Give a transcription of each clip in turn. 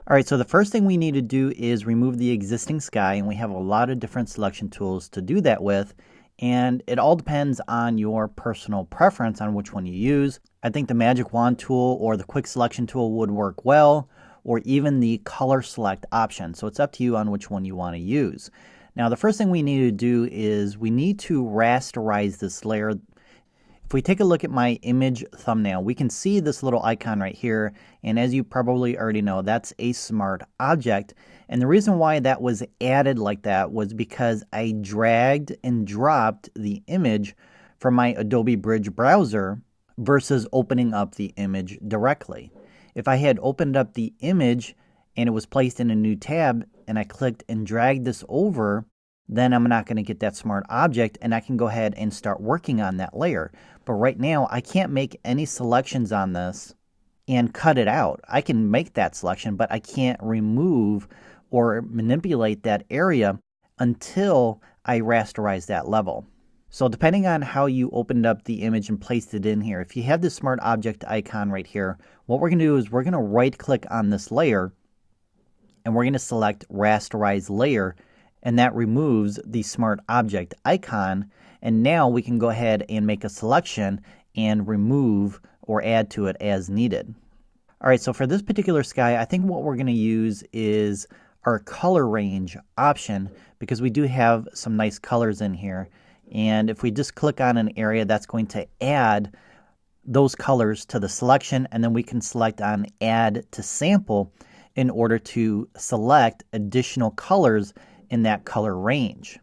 All right, so the first thing we need to do is remove the existing sky, and we have a lot of different selection tools to do that with, and it all depends on your personal preference on which one you use. I think the Magic Wand tool or the Quick Selection tool would work well, or even the Color Select option, so it's up to you on which one you want to use. Now, the first thing we need to do is we need to rasterize this layer. If we take a look at my image thumbnail, we can see this little icon right here, and as you probably already know, that's a smart object. And the reason why that was added like that was because I dragged and dropped the image from my Adobe Bridge browser versus opening up the image directly. If I had opened up the image and it was placed in a new tab and I clicked and dragged this over, then I'm not going to get that smart object, and I can go ahead and start working on that layer. But right now, I can't make any selections on this and cut it out. I can make that selection, but I can't remove or manipulate that area until I rasterize that level. So depending on how you opened up the image and placed it in here, if you have this smart object icon right here, what we're going to do is we're going to right click on this layer and we're going to select rasterize layer, and that removes the smart object icon. And now we can go ahead and make a selection and remove or add to it as needed. All right, so for this particular sky, I think what we're going to use is our color range option, because we do have some nice colors in here. And if we just click on an area, that's going to add those colors to the selection, and then we can select on add to sample in order to select additional colors in that color range.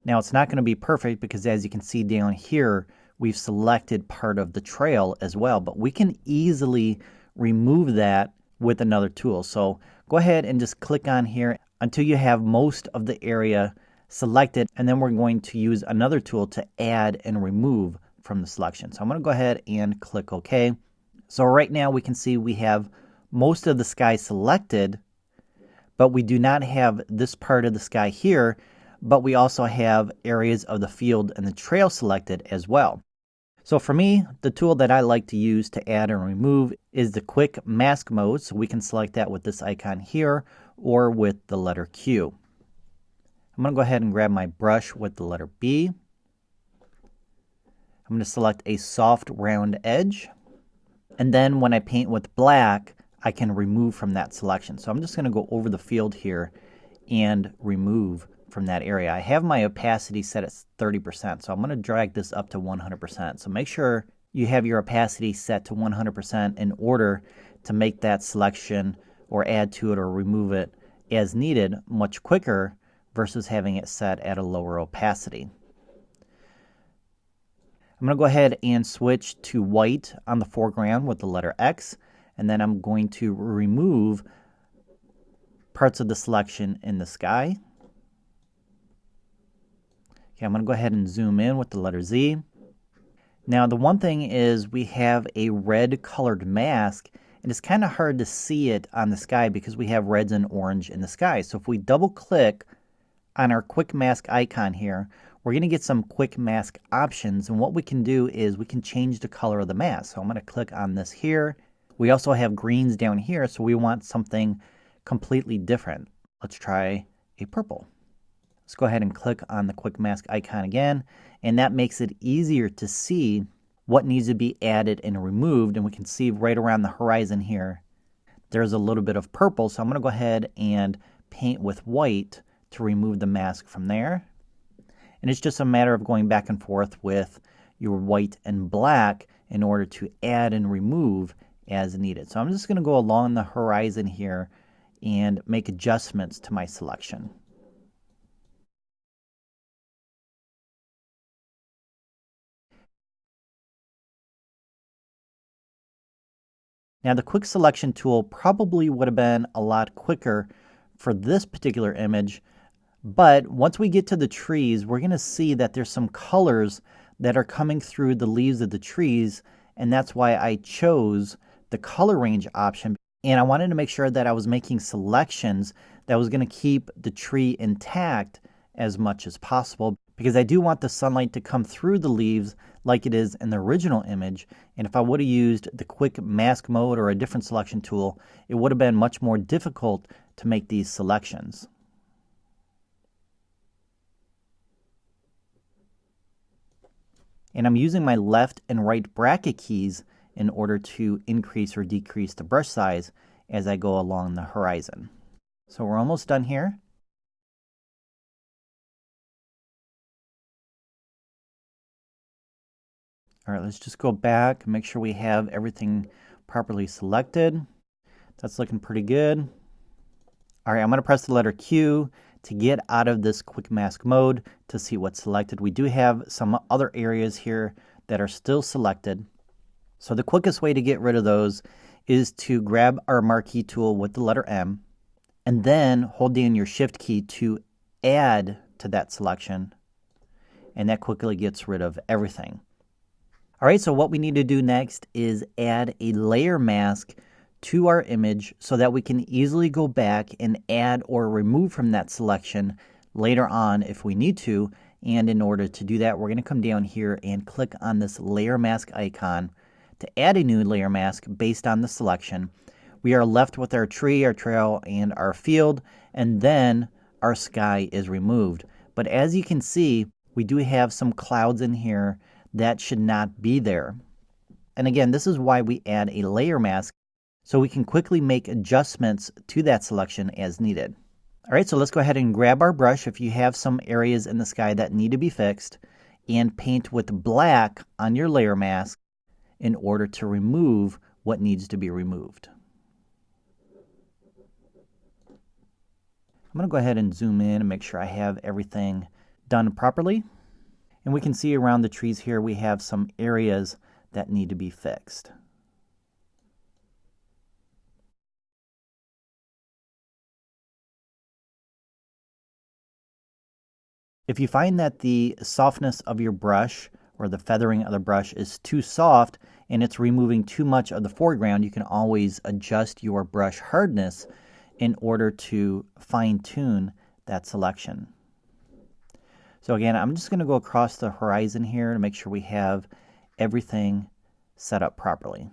Now, it's not going to be perfect because as you can see down here, we've selected part of the trail as well, but we can easily remove that with another tool. So go ahead and just click on here until you have most of the area selected, and then we're going to use another tool to add and remove from the selection. So I'm going to go ahead and click OK. So right now we can see we have most of the sky selected, but we do not have this part of the sky here, but we also have areas of the field and the trail selected as well. So for me, the tool that I like to use to add and remove is the Quick Mask mode. So we can select that with this icon here or with the letter Q. I'm going to go ahead and grab my brush with the letter B. I'm going to select a soft round edge. And then when I paint with black, I can remove from that selection. So I'm just going to go over the field here and remove from that area. I have my opacity set at 30%, so I'm going to drag this up to 100%. So make sure you have your opacity set to 100% in order to make that selection or add to it or remove it as needed much quicker versus having it set at a lower opacity. I'm going to go ahead and switch to white on the foreground with the letter X, and then I'm going to remove parts of the selection in the sky. Okay, I'm going to go ahead and zoom in with the letter Z. Now the one thing is we have a red colored mask, and it's kind of hard to see it on the sky because we have reds and orange in the sky. So if we double click on our quick mask icon here, we're going to get some quick mask options, and what we can do is we can change the color of the mask. So I'm going to click on this here. We also have greens down here, so we want something completely different. Let's try a purple. Let's go ahead and click on the quick mask icon again, and that makes it easier to see what needs to be added and removed. And we can see right around the horizon here, there's a little bit of purple. So I'm going to go ahead and paint with white to remove the mask from there. And it's just a matter of going back and forth with your white and black in order to add and remove as needed. So I'm just going to go along the horizon here and make adjustments to my selection. Now the quick selection tool probably would have been a lot quicker for this particular image, but once we get to the trees, we're going to see that there's some colors that are coming through the leaves of the trees, and that's why I chose the color range option. And I wanted to make sure that I was making selections that was going to keep the tree intact as much as possible, because I do want the sunlight to come through the leaves like it is in the original image. And if I would have used the quick mask mode or a different selection tool, it would have been much more difficult to make these selections. And I'm using my left and right bracket keys in order to increase or decrease the brush size as I go along the horizon. So we're almost done here. All right, let's just go back and make sure we have everything properly selected. That's looking pretty good. All right, I'm going to press the letter Q to get out of this quick mask mode to see what's selected. We do have some other areas here that are still selected. So the quickest way to get rid of those is to grab our marquee tool with the letter M and then hold down your shift key to add to that selection, and that quickly gets rid of everything. All right, so what we need to do next is add a layer mask to our image so that we can easily go back and add or remove from that selection later on if we need to. And in order to do that, we're going to come down here and click on this layer mask icon to add a new layer mask based on the selection. We are left with our tree, our trail, and our field, and then our sky is removed. But as you can see, we do have some clouds in here that should not be there. And again, this is why we add a layer mask, so we can quickly make adjustments to that selection as needed. All right, so let's go ahead and grab our brush if you have some areas in the sky that need to be fixed, and paint with black on your layer mask in order to remove what needs to be removed. I'm going to go ahead and zoom in and make sure I have everything done properly. And we can see around the trees here we have some areas that need to be fixed. If you find that the softness of your brush or the feathering of the brush is too soft and it's removing too much of the foreground, you can always adjust your brush hardness in order to fine-tune that selection. So again, I'm just going to go across the horizon here to make sure we have everything set up properly.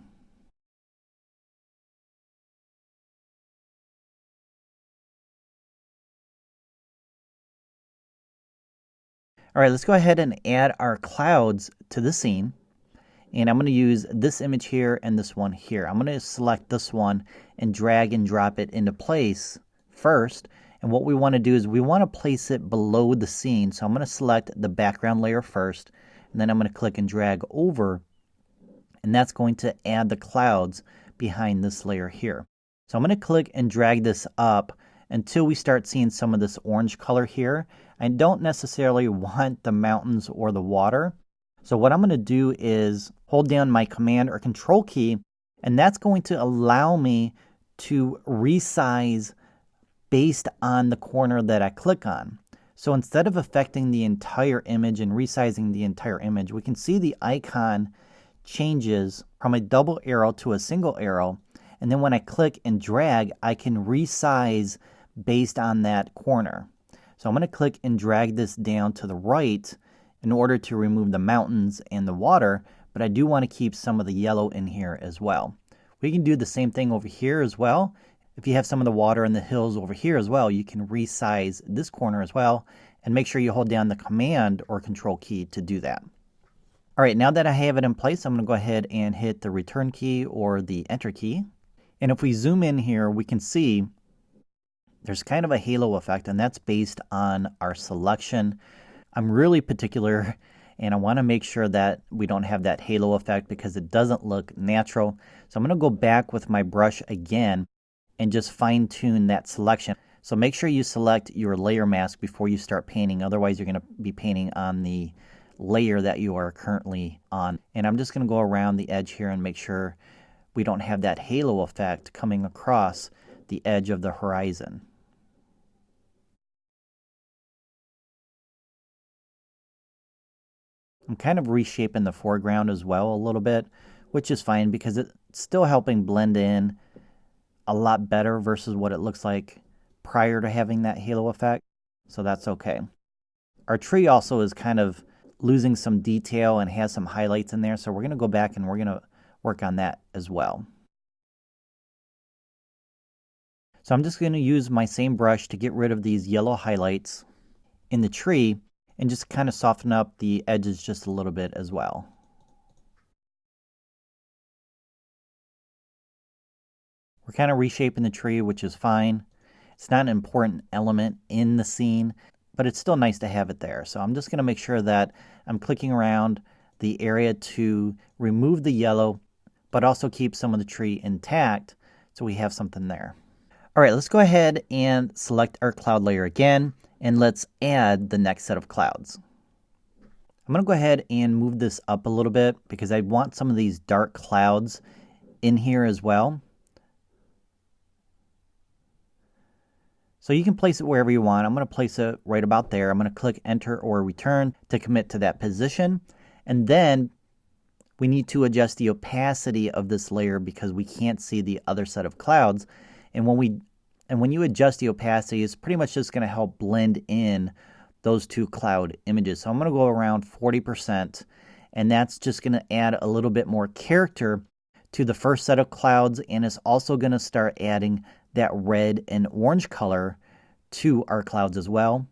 All right, let's go ahead and add our clouds to the scene. And I'm going to use this image here and this one here. I'm going to select this one and drag and drop it into place first. And what we want to do is we want to place it below the scene. So I'm going to select the background layer first, and then I'm going to click and drag over, and that's going to add the clouds behind this layer here. So I'm going to click and drag this up until we start seeing some of this orange color here. I don't necessarily want the mountains or the water. So what I'm going to do is hold down my Command or Control key, and that's going to allow me to resize based on the corner that I click on. So instead of affecting the entire image and resizing the entire image, we can see the icon changes from a double arrow to a single arrow. And then when I click and drag, I can resize based on that corner. So I'm going to click and drag this down to the right in order to remove the mountains and the water, but I do want to keep some of the yellow in here as well. We can do the same thing over here as well. If you have some of the water and the hills over here as well, you can resize this corner as well, and make sure you hold down the Command or Control key to do that. All right, now that I have it in place, I'm going to go ahead and hit the Return key or the Enter key. And if we zoom in here, we can see there's kind of a halo effect, and that's based on our selection. I'm really particular, and I want to make sure that we don't have that halo effect because it doesn't look natural. So I'm going to go back with my brush again and just fine tune that selection. So make sure you select your layer mask before you start painting. Otherwise, you're going to be painting on the layer that you are currently on. And I'm just going to go around the edge here and make sure we don't have that halo effect coming across the edge of the horizon. I'm kind of reshaping the foreground as well a little bit, which is fine because it's still helping blend in a lot better versus what it looks like prior to having that halo effect. So that's okay. Our tree also is kind of losing some detail and has some highlights in there, so we're going to go back and we're going to work on that as well. So I'm just going to use my same brush to get rid of these yellow highlights in the tree and just kind of soften up the edges just a little bit as well. We're kind of reshaping the tree, which is fine. It's not an important element in the scene, but it's still nice to have it there. So I'm just going to make sure that I'm clicking around the area to remove the yellow, but also keep some of the tree intact so we have something there. All right, let's go ahead and select our cloud layer again, and let's add the next set of clouds. I'm going to go ahead and move this up a little bit because I want some of these dark clouds in here as well. So you can place it wherever you want. I'm going to place it right about there. I'm going to click enter or return to commit to that position. And then we need to adjust the opacity of this layer because we can't see the other set of clouds. And when you adjust the opacity, it's pretty much just going to help blend in those two cloud images. So I'm going to go around 40%, and that's just going to add a little bit more character to the first set of clouds, and it's also going to start adding that red and orange color to our clouds as well.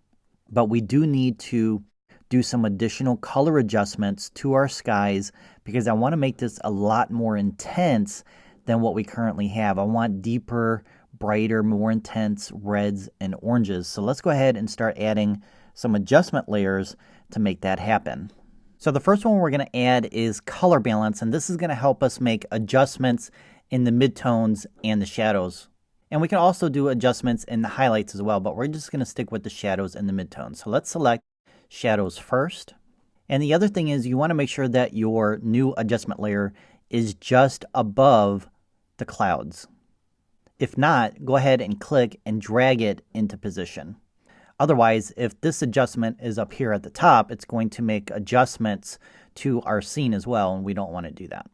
But we do need to do some additional color adjustments to our skies because I want to make this a lot more intense than what we currently have. I want deeper, brighter, more intense reds and oranges. So let's go ahead and start adding some adjustment layers to make that happen. So the first one we're going to add is color balance, and this is going to help us make adjustments in the midtones and the shadows. And we can also do adjustments in the highlights as well, but we're just going to stick with the shadows and the midtones. So let's select shadows first. And the other thing is you want to make sure that your new adjustment layer is just above the clouds. If not, go ahead and click and drag it into position. Otherwise, if this adjustment is up here at the top, it's going to make adjustments to our scene as well, and we don't want to do that.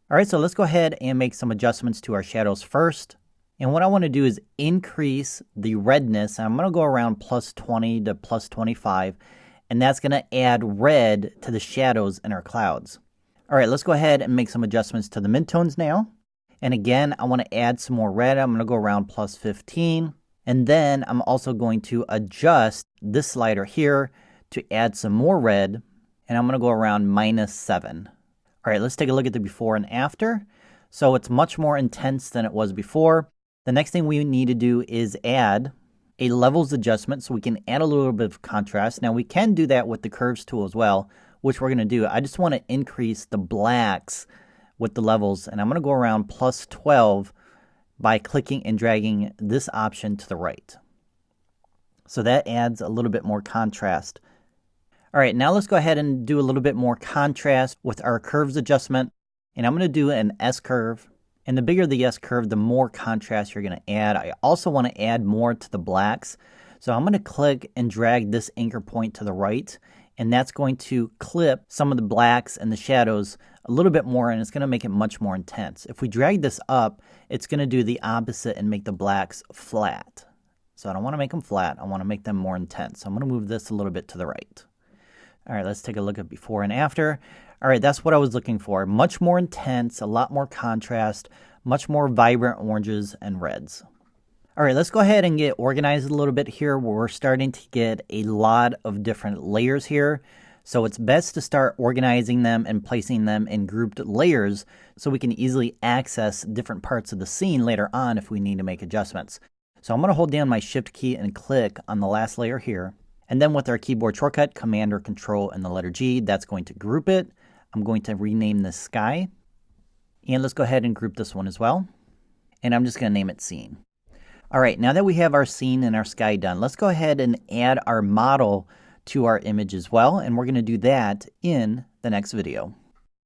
All right, so let's go ahead and make some adjustments to our shadows first. And what I want to do is increase the redness. I'm going to go around plus 20 to plus 25, and that's going to add red to the shadows in our clouds. All right, let's go ahead and make some adjustments to the midtones now. And again, I want to add some more red. I'm going to go around plus 15. And then I'm also going to adjust this slider here to add some more red. And I'm going to go around minus 7. All right, let's take a look at the before and after. So it's much more intense than it was before. The next thing we need to do is add a levels adjustment so we can add a little bit of contrast. Now we can do that with the curves tool as well, which we're going to do. I just want to increase the blacks with the levels, and I'm going to go around plus 12 by clicking and dragging this option to the right. So that adds a little bit more contrast. All right, now let's go ahead and do a little bit more contrast with our curves adjustment. And I'm going to do an S curve. And the bigger the S curve, the more contrast you're going to add. I also want to add more to the blacks. So I'm going to click and drag this anchor point to the right. And that's going to clip some of the blacks and the shadows a little bit more, and it's going to make it much more intense. If we drag this up, it's going to do the opposite and make the blacks flat. So I don't want to make them flat. I want to make them more intense. So I'm going to move this a little bit to the right. All right, let's take a look at before and after. All right, that's what I was looking for. Much more intense, a lot more contrast, much more vibrant oranges and reds. All right, let's go ahead and get organized a little bit here. We're starting to get a lot of different layers here. So it's best to start organizing them and placing them in grouped layers so we can easily access different parts of the scene later on if we need to make adjustments. So I'm going to hold down my Shift key and click on the last layer here. And then with our keyboard shortcut, Command or Control and the letter G, that's going to group it. I'm going to rename this sky. And let's go ahead and group this one as well. And I'm just going to name it scene. All right, now that we have our scene and our sky done, let's go ahead and add our model to our image as well. And we're going to do that in the next video.